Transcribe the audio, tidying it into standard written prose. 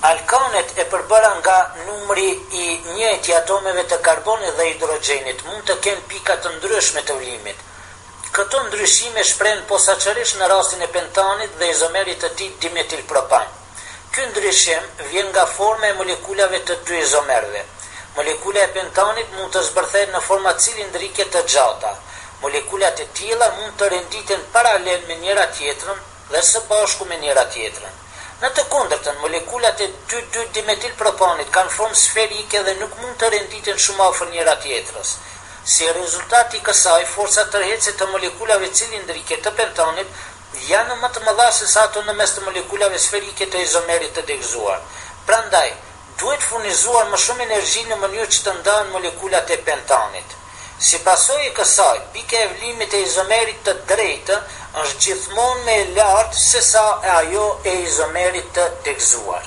Alkanet e përbëra nga numri i njëjtë i atomeve të karbonit dhe hidrogjenit mund të kenë pika të ndryshme të vlimit. Këto ndryshime shprehen posaçërisht në rastin e pentanit dhe izomerit të tij dimetilpropan. Ky ndryshim vjen nga forma e molekulave të dy izomerëve. Molekula e pentanit mund të zbërthehet në forma cilindrike të gjata. Molekulat e tilla mund të renditen paralel me njëra tjetrën dhe së bashku me njëra tjetrën. Në të kundërtën, molekulat e 2,2-dimetilpropanit kanë formë sferike dhe nuk mund të renditen shumë afër njëra tjetrës. Si rezultat i kësaj, forca tërheqëse të molekulave cilindrike të pentanit janë më të mëdha se sa ato në mes të molekulave sferike të izomerit të degëzuar. Prandaj, duhet furnizuar më shumë energji në mënyrë që të ndahen molekulat e pentanit. Si pasojë e kësaj, pika e vlimit e izomerit të drejtë është gjithmonë më e lartë se sa ajo e izomerit të degëzuar.